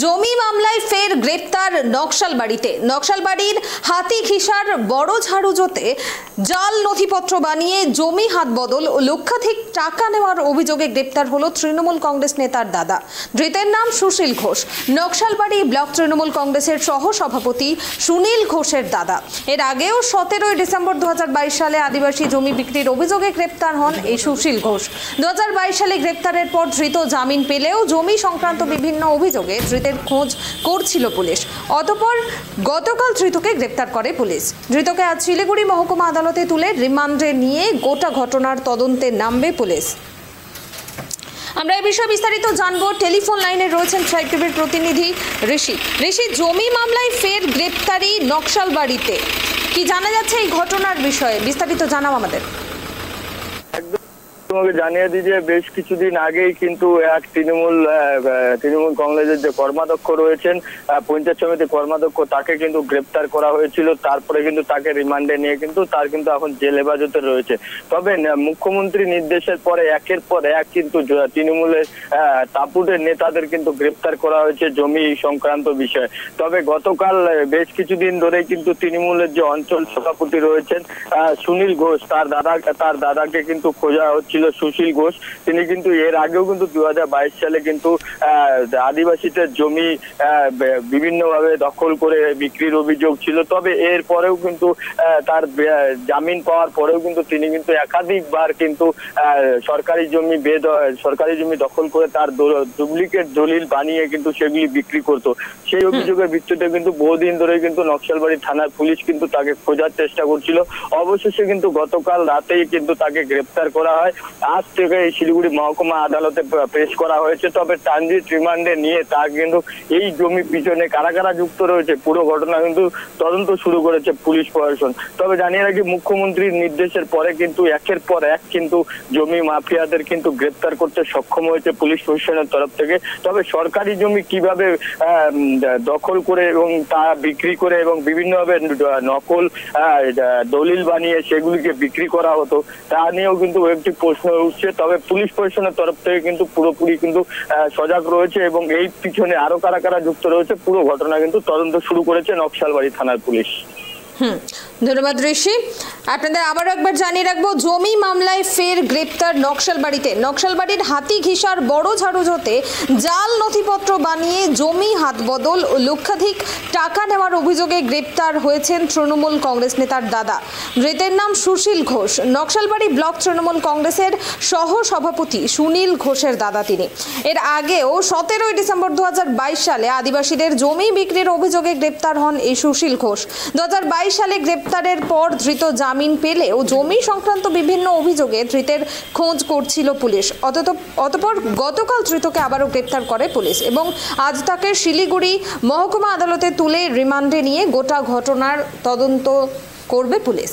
জমি মামলায় ফের গ্রেপ্তার নকশালবাড়ির হাতিঘিসার বড় ঝাড়ুজোতে জাল নথিপত্র বানিয়ে জমি হাত বদল ও লক্ষাধিক টাকা নেওয়ার অভিযোগে গ্রেপ্তার হলো তৃণমূল কংগ্রেস নেতার দাদা। ধৃতের নাম সুশীল ঘোষ, নকশালবাড়ি ব্লক তৃণমূল কংগ্রেসের সহ সভাপতি সুনীল ঘোষের দাদা। এর আগেও 17 ডিসেম্বর 2022 সালে আদিবাসী জমি বিক্রির অভিযোগে গ্রেপ্তার হন এই সুশীল ঘোষ। 2022 সালে গ্রেপ্তারের পর ধৃত জামিন পেলেও জমি সংক্রান্ত বিভিন্ন অভিযোগে ধৃতের খোঁজ করছিল পুলিশ। অতঃপর গতকাল ধৃতকে গ্রেপ্তার করে পুলিশ। ধৃতকে আজ শিলিগুড়ি মহকুমা আদালতে তুলে রিমান্ডে নিয়ে গোটা ঘটনার তদন্তে নামবে পুলিশ। আমরা এই বিষয়ে বিস্তারিত জানবো। টেলিফোন লাইনে রয়েছেন ট্রাইব টিভির প্রতিনিধি ঋষি। জমি মামলায় ফের গ্রেপ্তারি নকশালবাড়িতে, কি জানা যাচ্ছে এই ঘটনার বিষয়ে? বিস্তারিত জানাও আমাদের। তোমাকে জানিয়ে দিই যে বেশ কিছুদিন আগেই কিন্তু এক তৃণমূল কংগ্রেসের যে কর্মাধ্যক্ষ রয়েছেন, পঞ্চায়েত সমিতির কর্মাধ্যক্ষ, তাকে কিন্তু গ্রেপ্তার করা হয়েছিল। তারপরে কিন্তু তাকে রিমান্ডে নিয়ে কিন্তু তার কিন্তু এখন জেল হেফাজতে রয়েছে। তবে মুখ্যমন্ত্রী নির্দেশের পরে একের পর এক কিন্তু তৃণমূলের তাপুটের নেতাদের কিন্তু গ্রেপ্তার করা হয়েছে জমি সংক্রান্ত বিষয়ে। তবে গতকাল বেশ কিছুদিন ধরেই কিন্তু তৃণমূলের যে অঞ্চল সভাপতি রয়েছেন সুনীল ঘোষ, তার দাদাকে কিন্তু খোঁজা হচ্ছিল। সুশীল ঘোষ তিনি কিন্তু এর আগেও কিন্তু 2022 সালে কিন্তু আদিবাসীদের জমি বিভিন্নভাবে দখল করে বিক্রির অভিযোগ ছিল। তবে এর পরেও কিন্তু তার জামিন পাওয়ার পরেও কিন্তু তিনি কিন্তু একাধিকবার কিন্তু সরকারি জমি দখল করে তার ডুপ্লিকেট দলিল বানিয়ে কিন্তু সেগুলি বিক্রি করত। সেই অভিযোগের ভিত্তিতে কিন্তু বহুদিন ধরে কিন্তু নকশালবাড়ি থানার পুলিশ কিন্তু তাকে খোঁজার চেষ্টা করছিল। অবশেষে কিন্তু গতকাল রাতেই কিন্তু তাকে গ্রেপ্তার করা হয়। আজ থেকে এই শিলিগুড়ি মহকুমা আদালতে পেশ করা হয়েছে। তবে ট্রানজিট রিমান্ডে নিয়ে তা কিন্তু এই জমি পিছনে কারা কারা যুক্ত রয়েছে পুরো ঘটনা কিন্তু তদন্ত শুরু করেছে পুলিশ প্রশাসন। তবে জানিয়ে রাখি, মুখ্যমন্ত্রীর নির্দেশের পরে কিন্তু একের পর এক কিন্তু জমি মাফিয়াদের কিন্তু গ্রেপ্তার করতে সক্ষম হয়েছে পুলিশ প্রশাসনের তরফ থেকে। তবে সরকারি জমি কিভাবে দখল করে এবং তা বিক্রি করে এবং বিভিন্নভাবে নকল দলিল বানিয়ে সেগুলিকে বিক্রি করা হতো, তা নিয়েও কিন্তু একটি প্রশ্ন উঠছে। তবে পুলিশ প্রশাসনের তরফ থেকে কিন্তু পুরোপুরি কিন্তু সজাগ রয়েছে এবং এই পিছনে আরো কারা কারা যুক্ত রয়েছে পুরো ঘটনা কিন্তু তদন্ত শুরু করেছে নকশালবাড়ি থানার পুলিশ। ধন্যবাদ ঋষি। আপনাদের আবারও একবার জানিয়ে রাখবো, জমি মামলায় ফের গ্রেপ্তার নকশালবাড়ির হাতিঘিসার বড় ঝাড়ুজোতে জাল নথিপত্র বানিয়ে জমি হাত বদল ও লক্ষাধিক টাকা নেওয়ার অভিযোগে গ্রেপ্তার হয়েছেন তৃণমূল কংগ্রেস নেতার দাদা। ধৃতের নাম সুশীল ঘোষ, নকশালবাড়ি ব্লক তৃণমূল কংগ্রেসের সহ সভাপতি সুনীল ঘোষের দাদা তিনি। এর আগেও 17 ডিসেম্বর 2022 সালে আদিবাসীদের জমি বিক্রির অভিযোগে গ্রেপ্তার হন এই সুশীল ঘোষ। 2022 সালে গ্রেপ্তারের পর ধৃত জামিন পেলেও জমি সংক্রান্ত বিভিন্ন অভিযোগে ধৃতের খোঁজ করছিল পুলিশ। অতঃপর গতকাল ধৃতকে আবারও গ্রেপ্তার করে পুলিশ এবং আজ তাকে শিলিগুড়ি মহকুমা আদালতে তুলে রিমান্ডে নিয়ে গোটা ঘটনার তদন্ত করবে পুলিশ।